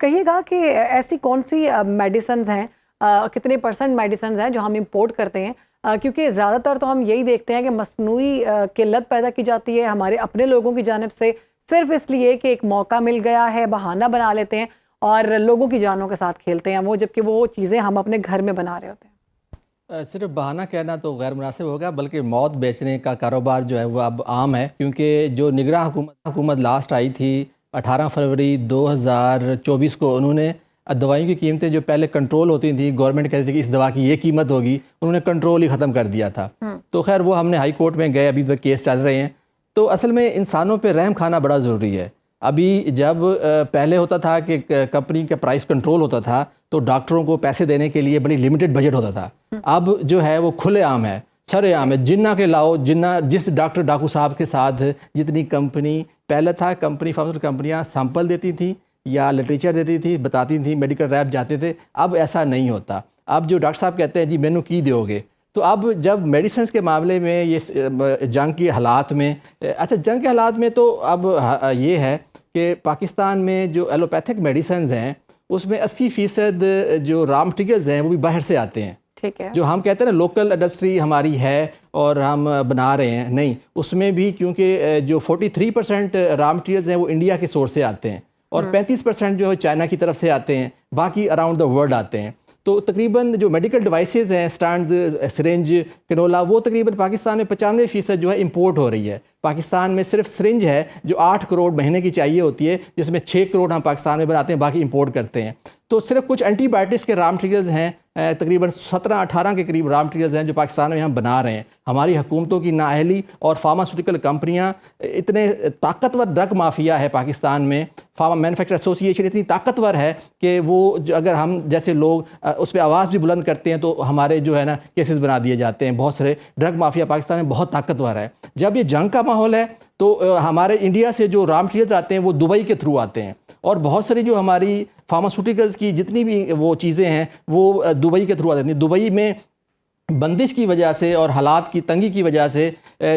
کہیے گا کہ ایسی کون سی میڈیسنز ہیں، کتنے پرسنٹ میڈیسنز ہیں جو ہم امپورٹ کرتے ہیں؟ کیونکہ زیادہ تر تو ہم یہی دیکھتے ہیں کہ مصنوعی قلت پیدا کی جاتی ہے ہمارے اپنے لوگوں کی جانب سے، صرف اس لیے کہ ایک موقع مل گیا ہے، بہانہ بنا لیتے ہیں اور لوگوں کی جانوں کے ساتھ کھیلتے ہیں وہ، جبکہ وہ چیزیں ہم اپنے گھر میں بنا رہے ہوتے ہیں۔ صرف بہانہ کہنا تو غیر مناسب ہوگا، بلکہ موت بیچنے کا کاروبار جو ہے وہ اب عام ہے، کیونکہ جو نگراں حکومت لاسٹ آئی تھی 18 فروری 2024 کو، انہوں نے دوائیوں کی قیمتیں جو پہلے کنٹرول ہوتی تھیں، گورنمنٹ کہتی تھی کہ اس دوا کی یہ قیمت ہوگی، انہوں نے کنٹرول ہی ختم کر دیا تھا۔ تو خیر وہ ہم نے ہائی کورٹ میں گئے، ابھی تک کیس چل رہے ہیں۔ تو اصل میں انسانوں پہ رحم کھانا بڑا ضروری ہے۔ ابھی جب پہلے ہوتا تھا کہ کمپنی کا پرائس کنٹرول ہوتا تھا تو ڈاکٹروں کو پیسے دینے کے لیے بڑی لمیٹڈ بجٹ ہوتا تھا، اب جو ہے وہ کھلے عام ہے، سرے عام ہے، جنہ کے لاؤ، جس ڈاکٹر ڈاکو صاحب کے ساتھ جتنی کمپنی پہلے تھا، فارماسیوٹیکل کمپنیاں سیمپل دیتی تھیں یا لٹریچر دیتی تھی، بتاتی تھیں، میڈیکل ریپ جاتے تھے، اب ایسا نہیں ہوتا۔ اب جو ڈاکٹر صاحب کہتے ہیں جی مینو کی دیو گے، تو اب جب میڈیسنز کے معاملے میں یہ جنگ کے حالات میں، اچھا جنگ کے حالات میں تو اب یہ ہے کہ پاکستان میں جو ایلوپیتھک میڈیسنز ہیں اس میں 80% جو را مٹیریلز ہیں وہ بھی باہر سے آتے ہیں۔ ٹھیک ہے، جو ہم کہتے ہیں نا لوکل انڈسٹری ہماری ہے اور ہم بنا رہے ہیں، نہیں، اس میں بھی کیونکہ جو 43% را مٹیریلز ہیں وہ انڈیا کے سورس سے آتے ہیں اور 35% جو ہے چائنا کی طرف سے آتے ہیں، باقی اراؤنڈ دا ورلڈ آتے ہیں۔ تو تقریباً جو میڈیکل ڈیوائسز ہیں، اسٹینڈز، سرنج، کنولا، وہ تقریباً پاکستان میں 95% جو ہے امپورٹ ہو رہی ہے۔ پاکستان میں صرف سرنج ہے جو 8 کروڑ مہینے کی چاہیے ہوتی ہے، جس میں 6 کروڑ ہم پاکستان میں بناتے ہیں، باقی امپورٹ کرتے ہیں۔ تو صرف کچھ اینٹی بائیوٹکس کے را مٹیریلز ہیں، تقریباً 17-18 کے قریب را مٹیریلز ہیں جو پاکستان میں ہم بنا رہے ہیں۔ ہماری حکومتوں کی نااہلی اور فارماسیوٹیکل کمپنیاں، اتنے طاقتور ڈرگ مافیا ہے پاکستان میں، فارما مینوفیکچر ایسوسی ایشن اتنی طاقتور ہے کہ وہ اگر ہم جیسے لوگ اس پہ آواز بھی بلند کرتے ہیں تو ہمارے جو ہے نا کیسز بنا دیے جاتے ہیں۔ بہت سارے ڈرگ مافیا پاکستان میں بہت طاقتور ہے۔ جب یہ جنگ کا ماحول ہے تو ہمارے انڈیا سے جو را مٹیریلز آتے ہیں وہ دبئی کے تھرو آتے ہیں، اور بہت ساری جو ہماری فارماسیوٹیکلز کی جتنی بھی وہ چیزیں ہیں وہ دبئی کے تھرو آتی ہیں۔ دبئی میں بندش کی وجہ سے اور حالات کی تنگی کی وجہ سے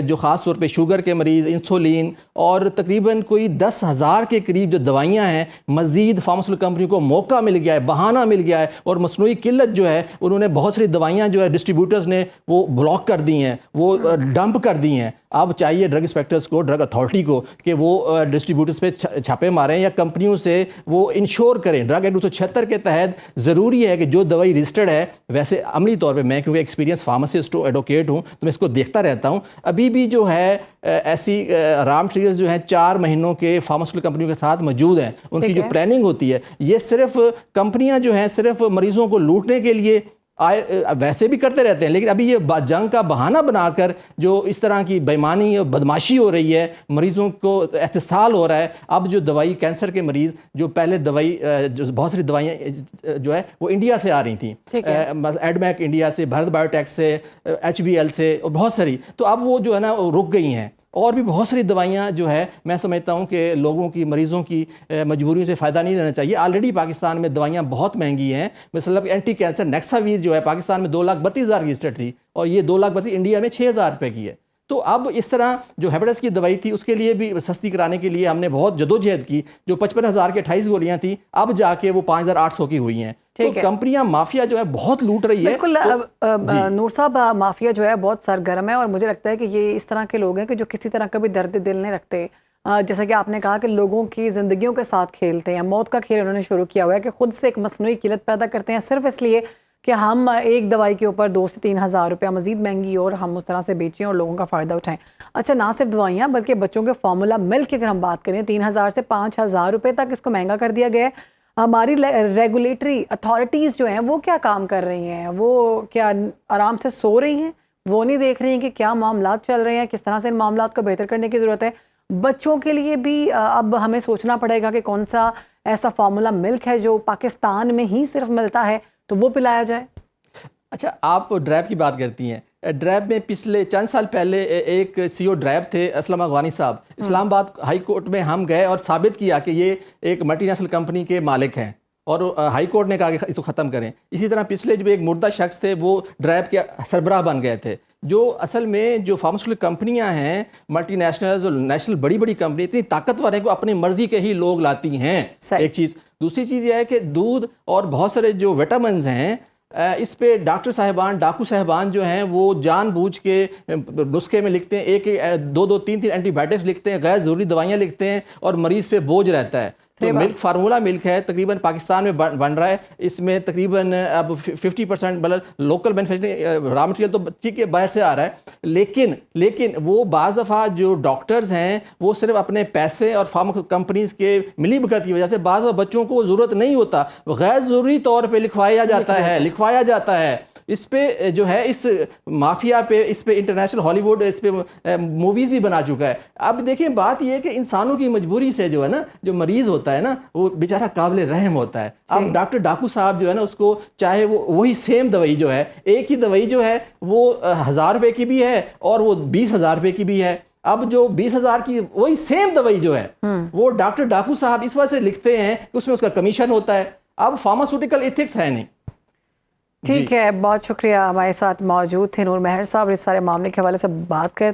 جو خاص طور پہ شوگر کے مریض، انسولین اور تقریباً کوئی 10,000 کے قریب جو دوائیاں ہیں، مزید فارماسیوٹیکل کمپنی کو موقع مل گیا ہے، بہانہ مل گیا ہے، اور مصنوعی قلت جو ہے انہوں نے بہت ساری دوائیاں جو ہے ڈسٹریبیوٹرز نے وہ بلاک کر دی ہیں، وہ ڈمپ کر دی ہیں۔ اب چاہیے ڈرگ انسپیکٹرز کو، ڈرگ اتھارٹی کو کہ وہ ڈسٹریبیوٹرز پہ چھاپے ماریں یا کمپنیوں سے وہ انشور کریں۔ ڈرگ ایکٹ 276 کے تحت ضروری ہے کہ جو دوائی رجسٹرڈ ہے، ویسے عملی طور پہ میں کیونکہ ایکسپیرینس فارماسسٹ ہوں، ایڈوکیٹ ہوں، تو میں اس کو دیکھتا رہتا ہوں، ابھی بھی جو ہے ایسی را مٹیریلز جو ہیں 4 مہینوں کے فارماسیوٹیکل کمپنیوں کے ساتھ موجود ہیں، ان کی جو پلاننگ ہوتی ہے، یہ صرف کمپنیاں جو ہیں صرف مریضوں کو لوٹنے کے لیے ویسے بھی کرتے رہتے ہیں، لیکن ابھی یہ جنگ کا بہانہ بنا کر جو اس طرح کی بےایمانی اور بدماشی ہو رہی ہے، مریضوں کو احتسال ہو رہا ہے۔ اب جو دوائی کینسر کے مریض جو پہلے دوائی جو بہت ساری دوائیاں جو ہے وہ انڈیا سے آ رہی تھیں، ایڈمیک انڈیا سے، بھارت بایو ٹیک سے، HBL سے، اور بہت ساری، تو اب وہ جو ہے نا رک گئی ہیں۔ اور بھی بہت ساری دوائیاں جو ہے میں سمجھتا ہوں کہ لوگوں کی، مریضوں کی مجبوریوں سے فائدہ نہیں لینا چاہیے۔ آلریڈی پاکستان میں دوائیاں بہت مہنگی ہیں، مثلا اینٹی کینسر نیکساویر جو ہے پاکستان میں 2,32,000 رجسٹرڈ تھی، اور یہ 2,32,000 انڈیا میں 6,000 روپے کی ہے۔ تو اب اس طرح جو ہیپیٹس کی دوائی تھی اس کے لیے بھی سستی کرانے کے لیے ہم نے بہت جدوجہد کی، جو 55,000 کے 28 گولیاں تھیں، اب جا کے وہ 5,800 کی ہوئی ہیں۔ تو کمپنیاں مافیا جو ہے بہت لوٹ رہی ہے۔ بالکل نور صاحب، مافیا جو ہے بہت سرگرم ہے، اور مجھے لگتا ہے کہ یہ اس طرح کے لوگ ہیں کہ جو کسی طرح کا بھی درد دل نہیں رکھتے، جیسا کہ آپ نے کہا کہ لوگوں کی زندگیوں کے ساتھ کھیلتے ہیں، موت کا کھیل انہوں نے شروع کیا ہوا ہے کہ خود سے ایک مصنوعی قلت پیدا کرتے ہیں صرف اس لیے کہ ہم ایک دوائی کے اوپر 2 سے 3 ہزار روپیہ مزید مہنگی اور ہم اس طرح سے بیچیں اور لوگوں کا فائدہ اٹھائیں۔ اچھا، نہ صرف دوائیاں بلکہ بچوں کے فارمولا ملک کی اگر ہم بات کریں، 3,000 سے 5,000 روپے تک اس کو مہنگا کر دیا گیا ہے۔ ہماری ریگولیٹری اتھارٹیز جو ہیں وہ کیا کام کر رہی ہیں؟ وہ کیا آرام سے سو رہی ہیں؟ وہ نہیں دیکھ رہی ہیں کہ کیا معاملات چل رہے ہیں، کس طرح سے ان معاملات کو بہتر کرنے کی ضرورت ہے؟ بچوں کے لیے بھی اب ہمیں سوچنا پڑے گا کہ کون سا ایسا فارمولا ملک ہے جو پاکستان میں ہی صرف ملتا ہے تو وہ پلایا جائے۔ اچھا، آپ ڈریب کی بات کرتی ہیں۔ ڈریب میں پچھلے چند سال پہلے ایک CEO ڈریب تھے، اسلم افغانی صاحب، اسلام آباد ہائی کورٹ میں ہم گئے اور ثابت کیا کہ یہ ایک ملٹی نیشنل کمپنی کے مالک ہیں، اور ہائی کورٹ نے کہا کہ اس کو ختم کریں۔ اسی طرح پچھلے جو ایک مردہ شخص تھے وہ ڈریب کے سربراہ بن گئے تھے۔ جو اصل میں جو فارماسیوٹیکل کمپنیاں ہیں، ملٹی نیشنلز اور نیشنل بڑی بڑی کمپنی اتنی طاقتور ہیں کہ اپنی مرضی کے ہی لوگ لاتی ہیں۔ ایک چیز دوسری چیز یہ ہے کہ دودھ اور بہت سارے جو وٹامنز ہیں اس پہ ڈاکٹر صاحبان ڈاکو صاحبان جو ہیں وہ جان بوجھ کے نسخے میں لکھتے ہیں، ایک دو تین اینٹی بائیوٹکس لکھتے ہیں، غیر ضروری دوائیاں لکھتے ہیں اور مریض پہ بوجھ رہتا ہے. تو ملک فارمولا ملک ہے تقریباً پاکستان میں بن رہا ہے، اس میں تقریباً اب 50% مطلب لوکل مینوفیکچرنگ را مٹیریل تو ٹھیک ہے باہر سے آ رہا ہے، لیکن وہ بعض دفعہ جو ڈاکٹرز ہیں وہ صرف اپنے پیسے اور فارما کمپنیز کے ملی بھگت کی وجہ سے بعض دفعہ بچوں کو ضرورت نہیں ہوتا، غیر ضروری طور پہ لکھوایا جاتا ہے. اس پہ جو ہے اس مافیا پہ اس پہ انٹرنیشنل ہالی ووڈ اس پہ موویز بھی بنا چکا ہے. اب دیکھیں بات یہ ہے کہ انسانوں کی مجبوری سے جو ہے نا جو مریض ہوتا ہے نا وہ بیچارہ قابل رحم ہوتا ہے. اب ڈاکٹر ڈاکو صاحب جو ہے نا اس کو چاہے وہی سیم دوائی جو ہے ایک ہی دوائی جو ہے وہ 1000 روپے کی بھی ہے اور وہ 20,000 روپے کی بھی ہے. اب جو 20,000 کی وہی سیم دوائی جو ہے وہ ڈاکٹر ڈاکو صاحب اس وجہ سے لکھتے ہیں کہ اس میں اس کا کمیشن ہوتا ہے. اب فارماسیوٹیکل ایتھکس ہے نہیں. ٹھیک ہے، بہت شکریہ. ہمارے ساتھ موجود تھے نور مہر صاحب، اس سارے معاملے کے حوالے سے بات کرتے